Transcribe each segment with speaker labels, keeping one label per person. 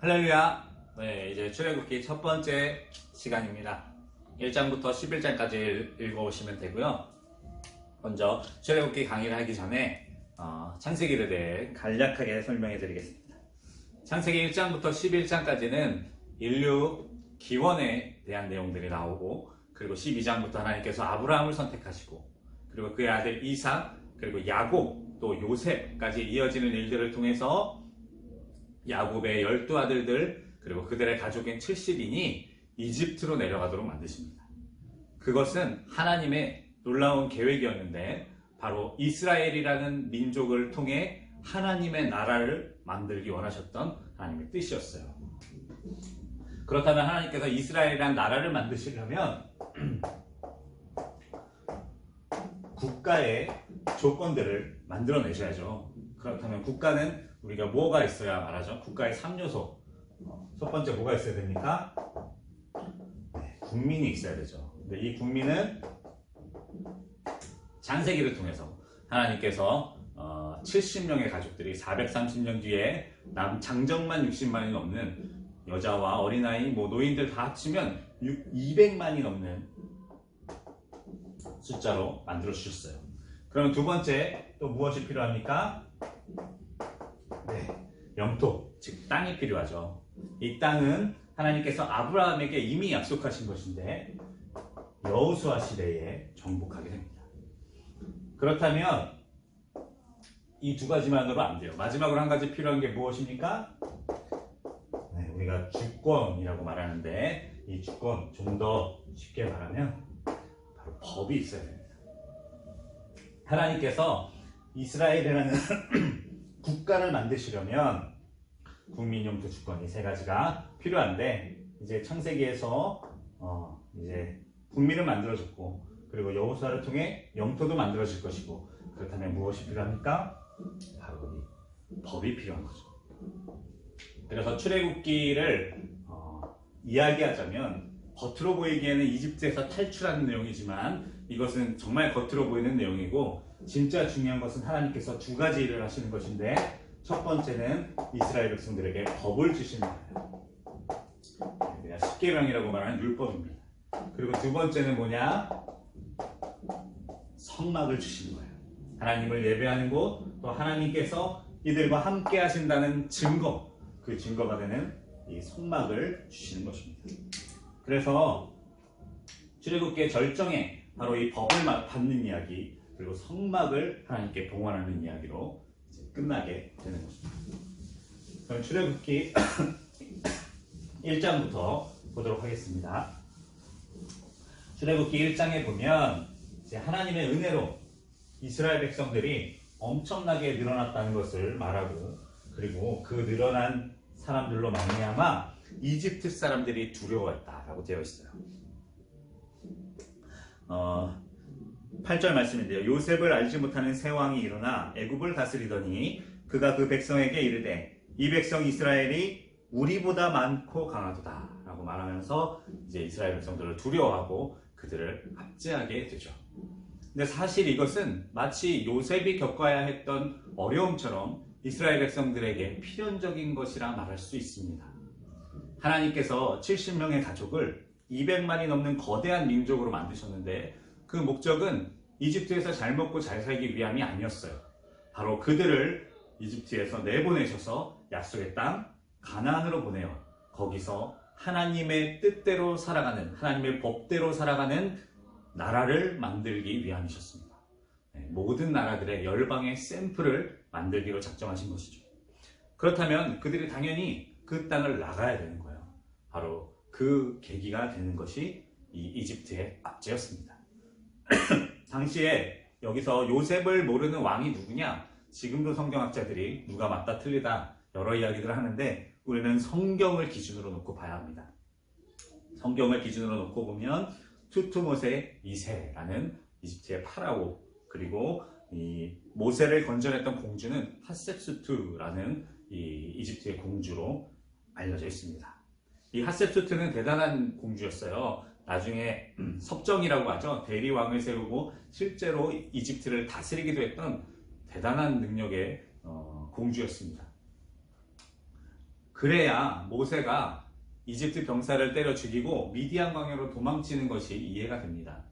Speaker 1: 할렐루야. 네, 이제 출애굽기 첫 번째 시간입니다. 1장부터 11장까지 읽어오시면 되고요. 먼저 출애굽기 강의를 하기 전에 창세기에 대해 간략하게 설명해 드리겠습니다. 창세기 1장부터 11장까지는 인류 기원에 대한 내용들이 나오고, 그리고 12장부터 하나님께서 아브라함을 선택하시고, 그리고 그의 아들 이삭, 그리고 야곱, 또 요셉까지 이어지는 일들을 통해서 야곱의 12아들들, 그리고 그들의 가족인 70인이 이집트로 내려가도록 만드십니다. 그것은 하나님의 놀라운 계획이었는데, 바로 이스라엘이라는 민족을 통해 하나님의 나라를 만들기 원하셨던 하나님의 뜻이었어요. 그렇다면 하나님께서 이스라엘이라는 나라를 만드시려면 국가의 조건들을 만들어내셔야죠. 그렇다면 국가는 우리가 뭐가 있어야 말하죠? 국가의 3요소. 첫 번째 뭐가 있어야 됩니까? 국민이 있어야 되죠. 근데 이 국민은 창세기를 통해서 하나님께서 70명의 가족들이 430년 뒤에 장정만 60만이 넘는 여자와 어린아이, 노인들 다 합치면 200만이 넘는 숫자로 만들어 주셨어요. 그럼 두 번째 또 무엇이 필요합니까? 영토, 즉 땅이 필요하죠. 이 땅은 하나님께서 아브라함에게 이미 약속하신 것인데 여호수아 시대에 정복하게 됩니다. 그렇다면 이 두 가지만으로 안 돼요. 마지막으로 한 가지 필요한 게 무엇입니까? 우리가 주권이라고 말하는데, 이 주권, 좀 더 쉽게 말하면 바로 법이 있어야 됩니다. 하나님께서 이스라엘이라는 국가를 만드시려면 국민 영토 주권이 세 가지가 필요한데, 이제 창세기에서 이제 국민을 만들어줬고, 그리고 여호수아를 통해 영토도 만들어질 것이고, 그렇다면 무엇이 필요합니까? 바로 이 법이 필요한 거죠. 그래서 출애굽기를 이야기하자면 겉으로 보이기에는 이집트에서 탈출하는 내용이지만 이것은 정말 겉으로 보이는 내용이고, 진짜 중요한 것은 하나님께서 두 가지 일을 하시는 것인데, 첫 번째는 이스라엘 백성들에게 법을 주시는 거예요. 십계명이라고 말하는 율법입니다. 그리고 두 번째는 뭐냐? 성막을 주시는 거예요. 하나님을 예배하는 곳, 또 하나님께서 이들과 함께 하신다는 증거, 그 증거가 되는 이 성막을 주시는 것입니다. 그래서 출애굽기의 절정에 바로 이 법을 받는 이야기, 그리고 성막을 하나님께 봉헌하는 이야기로 이제 끝나게 되는 것입니다. 그럼 출애굽기 1장부터 보도록 하겠습니다. 출애굽기 1장에 보면 이제 하나님의 은혜로 이스라엘 백성들이 엄청나게 늘어났다는 것을 말하고, 그리고 그 늘어난 사람들로 말미암아 이집트 사람들이 두려워했다라고 되어 있어요. 8절 말씀인데요. 요셉을 알지 못하는 새 왕이 일어나 애굽을 다스리더니 그가 그 백성에게 이르되 이 백성 이스라엘이 우리보다 많고 강하도다 라고 말하면서 이제 이스라엘 백성들을 두려워하고 그들을 압제하게 되죠. 근데 사실 이것은 마치 요셉이 겪어야 했던 어려움처럼 이스라엘 백성들에게 필연적인 것이라 말할 수 있습니다. 하나님께서 70명의 가족을 200만이 넘는 거대한 민족으로 만드셨는데, 그 목적은 이집트에서 잘 먹고 잘 살기 위함이 아니었어요. 바로 그들을 이집트에서 내보내셔서 약속의 땅 가나안으로 보내요. 거기서 하나님의 뜻대로 살아가는, 하나님의 법대로 살아가는 나라를 만들기 위함이셨습니다. 모든 나라들의 열방의 샘플을 만들기로 작정하신 것이죠. 그렇다면 그들이 당연히 그 땅을 나가야 되는 거예요. 바로 그 계기가 되는 것이 이 이집트의 압제였습니다. 당시에 여기서 요셉을 모르는 왕이 누구냐? 지금도 성경학자들이 누가 맞다 틀리다 여러 이야기들을 하는데, 우리는 성경을 기준으로 놓고 봐야 합니다. 성경을 기준으로 놓고 보면 투투모세 2세라는 이집트의 파라오, 그리고 이 모세를 건져냈던 공주는 핫셉수트라는 이 이집트의 공주로 알려져 있습니다. 이 핫셉수트는 대단한 공주였어요. 나중에 섭정이라고 하죠. 대리왕을 세우고 실제로 이집트를 다스리기도 했던 대단한 능력의 공주였습니다. 그래야 모세가 이집트 병사를 때려 죽이고 미디안 광야로 도망치는 것이 이해가 됩니다.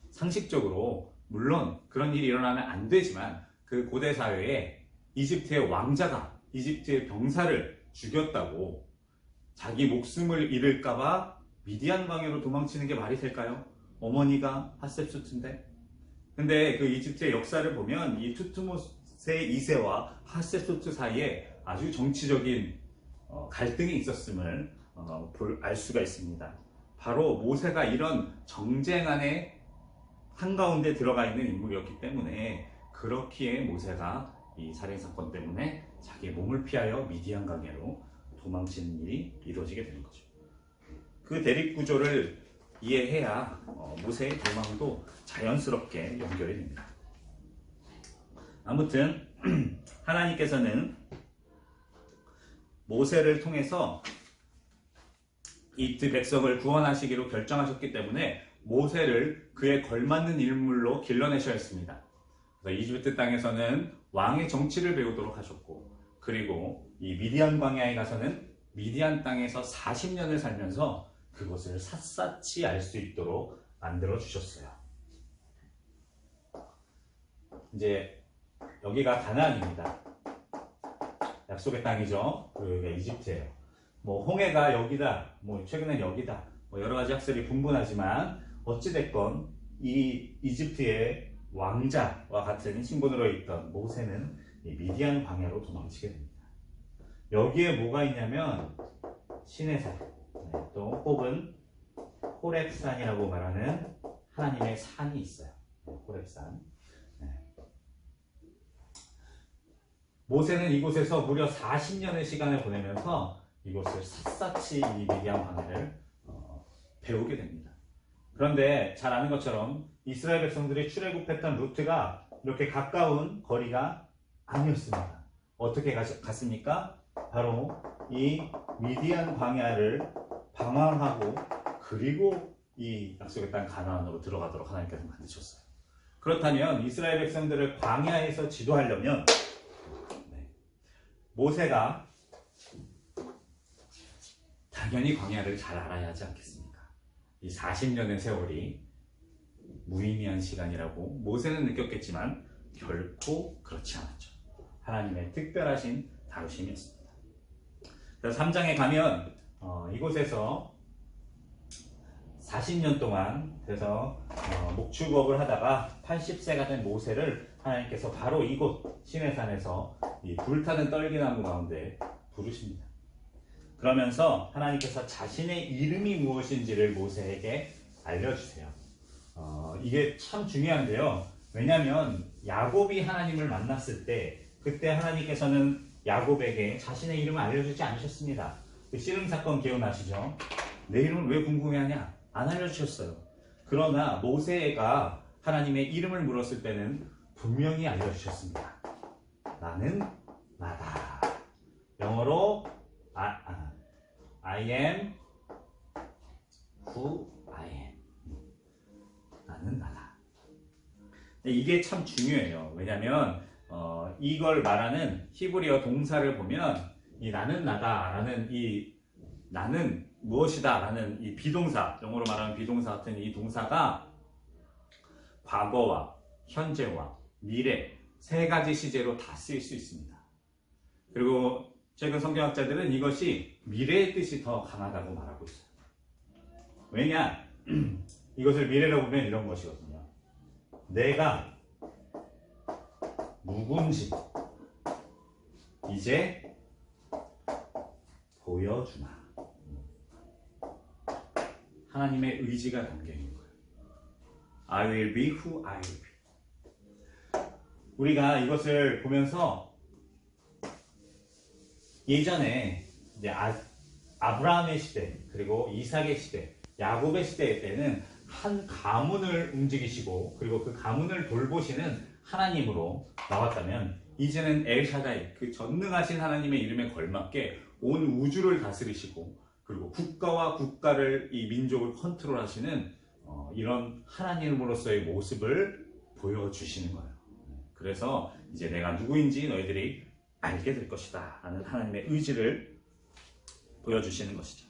Speaker 1: 상식적으로 물론 그런 일이 일어나면 안 되지만 그 고대 사회에 이집트의 왕자가 이집트의 병사를 죽였다고 자기 목숨을 잃을까봐 미디안 광야로 도망치는 게 말이 될까요? 어머니가 핫셉소트인데. 근데 그 이집트의 역사를 보면 이 투트모세 2세와 핫셉소트 사이에 아주 정치적인 갈등이 있었음을 알 수가 있습니다. 바로 모세가 이런 정쟁 안에 한가운데 들어가 있는 인물이었기 때문에 그렇기에 모세가 이 살인사건 때문에 자기의 몸을 피하여 미디안 강야로 도망치는 일이 이루어지게 되는 거죠. 그 대립구조를 이해해야 모세의 도망도 자연스럽게 연결이 됩니다. 아무튼 하나님께서는 모세를 통해서 이집트 백성을 구원하시기로 결정하셨기 때문에 모세를 그에 걸맞는 인물로 길러내셔야 했습니다. 그래서 이집트 땅에서는 왕의 정치를 배우도록 하셨고, 그리고 이 미디안 광야에 가서는 미디안 땅에서 40년을 살면서 그것을 샅샅이 알 수 있도록 만들어 주셨어요. 이제 여기가 가나안입니다. 약속의 땅이죠. 여기가 이집트예요. 뭐 홍해가 여기다, 뭐 최근엔 여기다, 뭐 여러 가지 학설이 분분하지만 어찌됐건 이 이집트의 왕자와 같은 신분으로 있던 모세는 이 미디안 광야로 도망치게 됩니다. 여기에 뭐가 있냐면 시내산, 또 혹은 호렙산이라고 말하는 하나님의 산이 있어요. 호렙산. 모세는 이곳에서 무려 40년의 시간을 보내면서 이곳을 샅샅이 이 미디안 광야를 배우게 됩니다. 그런데 잘 아는 것처럼 이스라엘 백성들이 출애굽했던 루트가 이렇게 가까운 거리가 아니었습니다. 어떻게 갔습니까? 바로 이 미디안 광야를 방황하고 그리고 이 약속의 땅 가나안으로 들어가도록 하나님께서 만드셨어요. 그렇다면 이스라엘 백성들을 광야에서 지도하려면 모세가 당연히 광야를 잘 알아야 하지 않겠습니까? 이 40년의 세월이 무의미한 시간이라고 모세는 느꼈겠지만 결코 그렇지 않았죠. 하나님의 특별하신 다루심이었습니다. 그래서 3장에 가면 이곳에서 40년 동안 그래서 목축업을 하다가 80세가 된 모세를 하나님께서 바로 이곳 시내산에서 이 불타는 떨기나무 가운데 부르십니다. 그러면서 하나님께서 자신의 이름이 무엇인지를 모세에게 알려주세요. 이게 참 중요한데요. 왜냐하면 야곱이 하나님을 만났을 때 그때 하나님께서는 야곱에게 자신의 이름을 알려주지 않으셨습니다. 그 씨름 사건 기억나시죠? 내 이름을 왜 궁금해하냐? 안 알려주셨어요. 그러나 모세가 하나님의 이름을 물었을 때는 분명히 알려주셨습니다. 나는 나다. 영어로 I am who I am. 나는 나다. 이게 참 중요해요. 왜냐하면 이걸 말하는 히브리어 동사를 보면 이 나는 나다라는 이 나는 무엇이다 라는 이 비동사, 영어로 말하면 비동사 같은 이 동사가 과거와 현재와 미래 세 가지 시제로 다 쓰일 수 있습니다. 그리고 최근 성경학자들은 이것이 미래의 뜻이 더 강하다고 말하고 있어요. 왜냐? 이것을 미래로 보면 이런 것이거든요. 내가 누군지 이제 보여주마. 하나님의 의지가 담겨 있는 거예요. I will be who I will be. 우리가 이것을 보면서 예전에 이제 아브라함의 시대, 그리고 이삭의 시대, 야곱의 시대 때는 한 가문을 움직이시고 그리고 그 가문을 돌보시는 하나님으로 나왔다면 이제는 엘샤다이, 그 전능하신 하나님의 이름에 걸맞게 온 우주를 다스리시고 그리고 국가와 국가를 이 민족을 컨트롤하시는 이런 하나님으로서의 모습을 보여주시는 거예요. 그래서 이제 내가 누구인지 너희들이 알게 될 것이다 라는 하나님의 의지를 보여주시는 것이죠.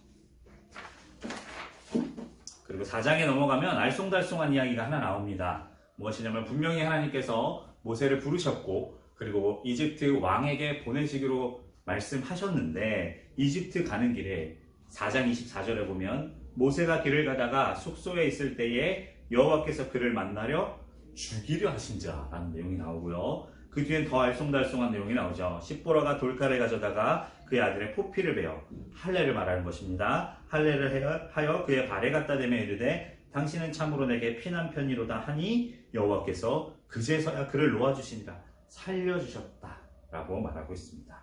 Speaker 1: 그리고 4장에 넘어가면 알쏭달쏭한 이야기가 하나 나옵니다. 무엇이냐면 분명히 하나님께서 모세를 부르셨고 그리고 이집트 왕에게 보내시기로 말씀하셨는데 이집트 가는 길에 4장 24절에 보면 모세가 길을 가다가 숙소에 있을 때에 여호와께서 그를 만나려 죽이려 하신자라는 내용이 나오고요. 그 뒤엔 더 알쏭달쏭한 내용이 나오죠. 십보라가 돌칼을 가져다가 그의 아들의 포피를 베어 할례를 말하는 것입니다. 할례를 하여 그의 발에 갖다 대며 이르되 당신은 참으로 내게 피난편이로다 하니 여호와께서 그제서야 그를 놓아주시니라 살려주셨다 라고 말하고 있습니다.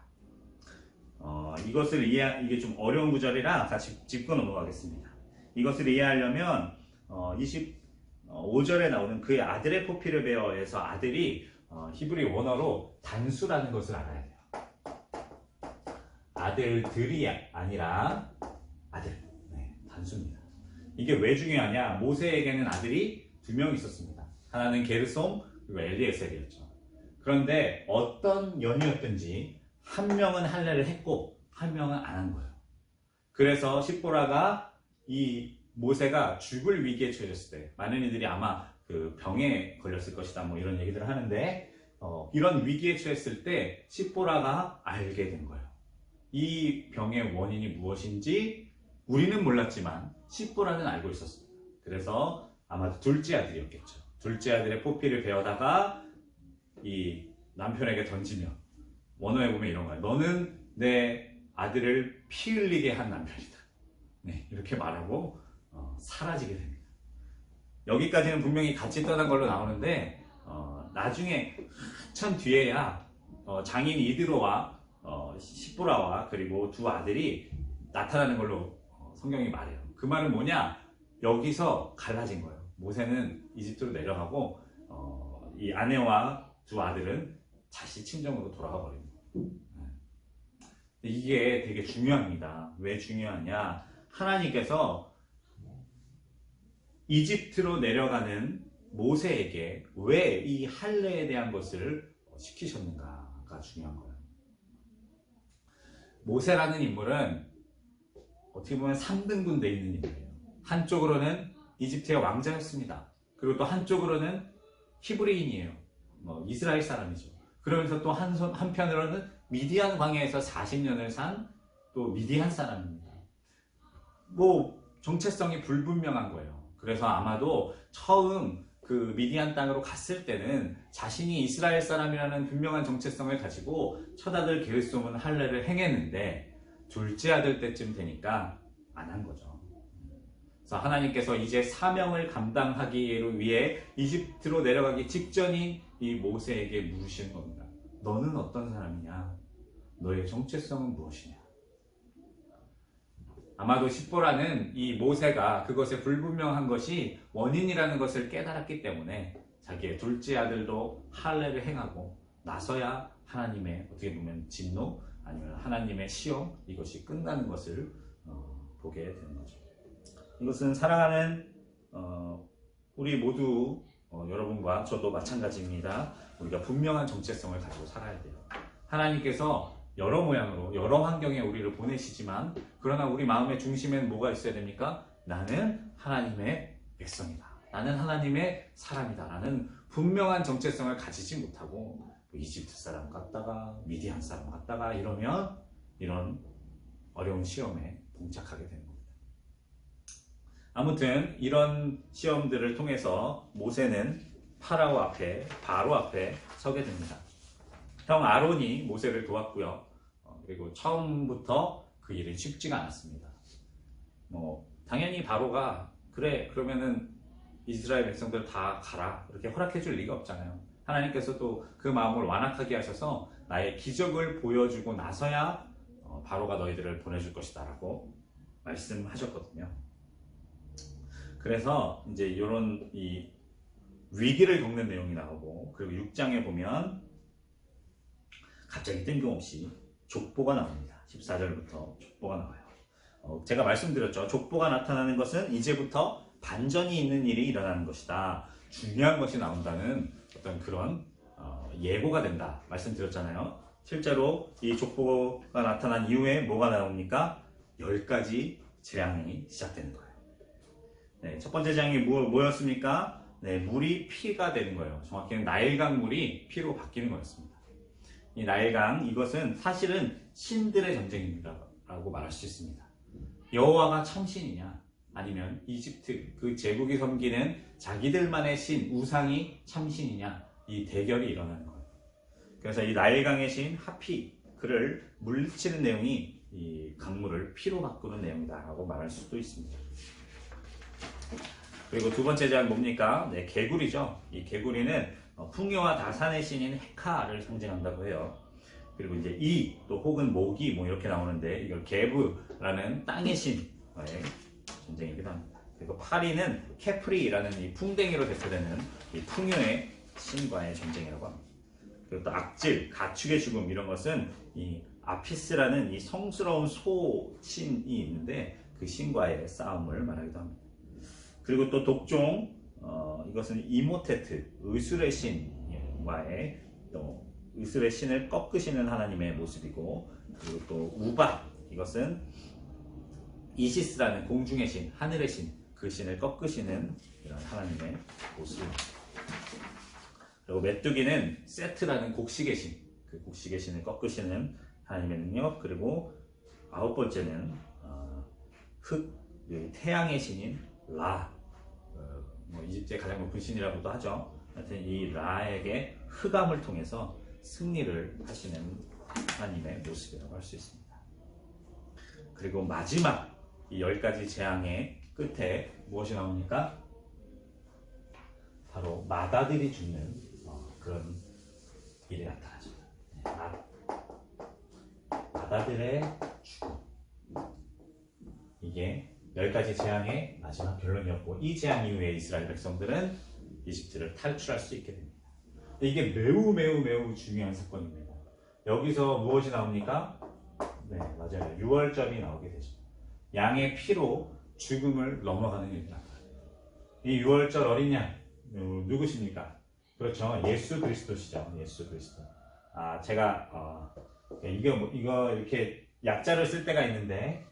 Speaker 1: 이것을 이게 좀 어려운 구절이라 같이 짚고 넘어가겠습니다. 이것을 이해하려면 25절에 나오는 그의 아들의 포피를 베어에서 아들이 히브리 원어로 단수라는 것을 알아야 돼요. 아들들이 아니라 아들. 네, 단수입니다. 이게 왜 중요하냐? 모세에게는 아들이 2명 있었습니다. 하나는 게르솜 그리고 엘리에셀이었죠. 그런데 어떤 연유였든지 한 명은 할례를 했고 한 명은 안 한 거예요. 그래서 십보라가 이 모세가 죽을 위기에 처해졌을 때 많은 이들이 아마 그 병에 걸렸을 것이다 뭐 이런 얘기들을 하는데 이런 위기에 처했을 때 십보라가 알게 된 거예요. 이 병의 원인이 무엇인지 우리는 몰랐지만 십보라는 알고 있었습니다. 그래서 아마도 둘째 아들이었겠죠. 둘째 아들의 포피를 베어다가 이 남편에게 던지며 원어에 보면 이런 거예요. 너는 내 아들을 피 흘리게 한 남편이다. 네, 이렇게 말하고 사라지게 됩니다. 여기까지는 분명히 같이 떠난 걸로 나오는데 나중에 한참 뒤에야 장인 이드로와 십보라와 그리고 두 아들이 나타나는 걸로 성경이 말해요. 그 말은 뭐냐? 여기서 갈라진 거예요. 모세는 이집트로 내려가고 이 아내와 두 아들은 다시 친정으로 돌아가 버립니다. 이게 되게 중요합니다. 왜 중요하냐? 하나님께서 이집트로 내려가는 모세에게 왜 이 할례에 대한 것을 시키셨는가가 중요한 거예요. 모세라는 인물은 어떻게 보면 3등분 되어 있는 인물이에요. 한쪽으로는 이집트의 왕자였습니다. 그리고 또 한쪽으로는 히브리인이에요. 이스라엘 사람이죠. 그러면서 또 한편으로는 미디안 광야에서 40년을 산 또 미디안 사람입니다. 정체성이 불분명한 거예요. 그래서 아마도 처음 그 미디안 땅으로 갔을 때는 자신이 이스라엘 사람이라는 분명한 정체성을 가지고 첫 아들 게르솜은 할례를 행했는데 둘째 아들 때쯤 되니까 안 한 거죠. 그래서 하나님께서 이제 사명을 감당하기 위해 이집트로 내려가기 직전인 이 모세에게 물으시는 겁니다. 너는 어떤 사람이냐? 너의 정체성은 무엇이냐? 아마도 십보라는 이 모세가 그것에 불분명한 것이 원인이라는 것을 깨달았기 때문에 자기의 둘째 아들도 할례를 행하고 나서야 하나님의 어떻게 보면 진노 아니면 하나님의 시험 이것이 끝나는 것을 보게 되는 거죠. 이것은 사랑하는 우리 모두 여러분과 저도 마찬가지입니다. 우리가 분명한 정체성을 가지고 살아야 돼요. 하나님께서 여러 모양으로 여러 환경에 우리를 보내시지만 그러나 우리 마음의 중심에는 뭐가 있어야 됩니까? 나는 하나님의 백성이다. 나는 하나님의 사람이다. 라는 분명한 정체성을 가지지 못하고 이집트 사람 같다가 미디안 사람 같다가 이러면 이런 어려운 시험에 봉착하게 되는 겁니다. 아무튼 이런 시험들을 통해서 모세는 바로 앞에 서게 됩니다. 형 아론이 모세를 도왔고요. 그리고 처음부터 그 일은 쉽지가 않았습니다. 당연히 바로가 그래 그러면은 이스라엘 백성들 다 가라 이렇게 허락해 줄 리가 없잖아요. 하나님께서 또 그 마음을 완악하게 하셔서 나의 기적을 보여주고 나서야 바로가 너희들을 보내줄 것이다 라고 말씀하셨거든요. 그래서 이제 이런 이 위기를 겪는 내용이 나오고 그리고 6장에 보면 갑자기 뜬금없이 족보가 나옵니다. 14절부터 족보가 나와요. 제가 말씀드렸죠. 족보가 나타나는 것은 이제부터 반전이 있는 일이 일어나는 것이다. 중요한 것이 나온다는 어떤 그런 예고가 된다. 말씀드렸잖아요. 실제로 이 족보가 나타난 이후에 뭐가 나옵니까? 10가지 재앙이 시작되는 거예요. 네, 첫 번째 재앙이 뭐였습니까? 네, 물이 피가 되는 거예요. 정확히는 나일강 물이 피로 바뀌는 거였습니다. 이 나일강, 이것은 사실은 신들의 전쟁입니다 라고 말할 수 있습니다. 여호와가 참신이냐, 아니면 이집트 그 제국이 섬기는 자기들만의 신 우상이 참신이냐, 이 대결이 일어나는 거예요. 그래서 이 나일강의 신 하피, 그를 물리치는 내용이 이 강물을 피로 바꾸는 내용이다 라고 말할 수도 있습니다. 그리고 두 번째 재앙은 뭡니까? 네, 개구리죠. 이 개구리는 풍요와 다산의 신인 헤카를 상징한다고 해요. 그리고 이제 이, 또 혹은 모기 뭐 이렇게 나오는데, 이걸 게브라는 땅의 신의 전쟁이기도 합니다. 그리고 파리는 케프리라는 이 풍뎅이로 대표되는 이 풍요의 신과의 전쟁이라고 합니다. 그리고 또 악질, 가축의 죽음, 이런 것은 이 아피스라는 이 성스러운 소신이 있는데 그 신과의 싸움을 말하기도 합니다. 그리고 또 독종, 이것은 이모테트, 의술의 신과의 또 의술의 신을 꺾으시는 하나님의 모습이고, 그리고 또 우박, 이것은 이시스라는 공중의 신, 하늘의 신, 그 신을 꺾으시는 이런 하나님의 모습. 그리고 메뚜기는 세트라는 곡식의 신, 그 곡식의 신을 꺾으시는 하나님의 능력. 그리고 아홉 번째는 태양의 신인 라, 뭐 이집트의 가장 높은 신이라고도 하죠. 하여튼 이 라에게 흑암을 통해서 승리를 하시는 하나님의 모습이라고 할 수 있습니다. 그리고 마지막 이 10가지 재앙의 끝에 무엇이 나옵니까? 바로 마다들이 죽는 그런 일이 나타나죠. 마다들의 죽음. 이게 10가지 재앙의 마지막 결론이었고, 이 재앙 이후에 이스라엘 백성들은 이집트를 탈출할 수 있게 됩니다. 이게 매우 중요한 사건입니다. 여기서 무엇이 나옵니까? 네, 맞아요. 유월절이 나오게 되죠. 양의 피로 죽음을 넘어가는 일입니다. 이 유월절 어린 양 누구십니까? 그렇죠. 예수 그리스도시죠. 예수 그리스도. 제가 이거 이렇게 약자를 쓸 때가 있는데,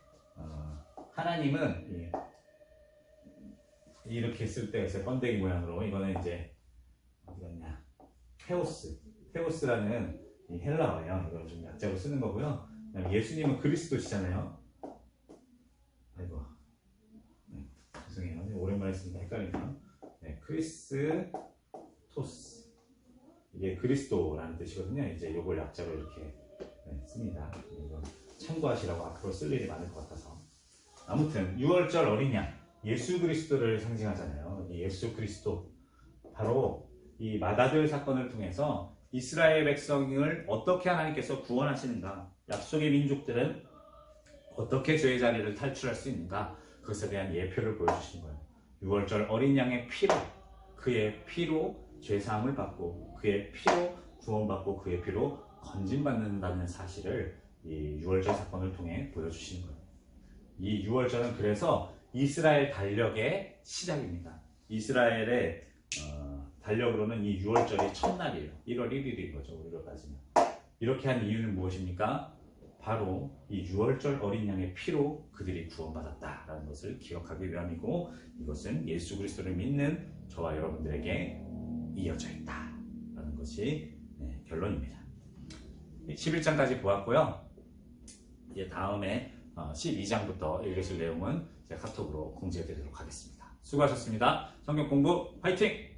Speaker 1: 하나님은 이렇게 쓸 때가 있어요. 번데기 모양으로. 이거는 이제 어디갔냐? 테오스라는 이 헬라어예요. 이걸 좀 약자로 쓰는 거고요. 예수님은 그리스도시잖아요. 아이고, 네, 죄송해요. 오랜만에 쓰니까 헷갈리네요. 네, 크리스토스. 이게 그리스도라는 뜻이거든요. 이제 이걸 약자로 이렇게 씁니다. 이거 참고하시라고, 앞으로 쓸 일이 많을 것 같아서. 아무튼 유월절 어린 양, 예수 그리스도를 상징하잖아요. 이 예수 그리스도, 바로 이 마다들 사건을 통해서 이스라엘 백성을 어떻게 하나님께서 구원하시는가, 약속의 민족들은 어떻게 죄의 자리를 탈출할 수 있는가, 그것에 대한 예표를 보여주신 거예요. 유월절 어린 양의 피로, 그의 피로 죄사함을 받고, 그의 피로 구원받고, 그의 피로 건진받는다는 사실을 이 유월절 사건을 통해 보여주시는 거예요. 이 유월절은 그래서 이스라엘 달력의 시작입니다. 이스라엘의 달력으로는 이 유월절이 첫날이에요. 1월 1일인 거죠, 우리로 따지면. 이렇게 한 이유는 무엇입니까? 바로 이 유월절 어린 양의 피로 그들이 구원받았다라는 것을 기억하기 위함이고, 이것은 예수 그리스도를 믿는 저와 여러분들에게 이어져 있다라는 것이 결론입니다. 11장까지 보았고요. 이제 다음에 12장부터 읽으실 내용은 제가 카톡으로 공지해 드리도록 하겠습니다. 수고하셨습니다. 성경 공부 화이팅!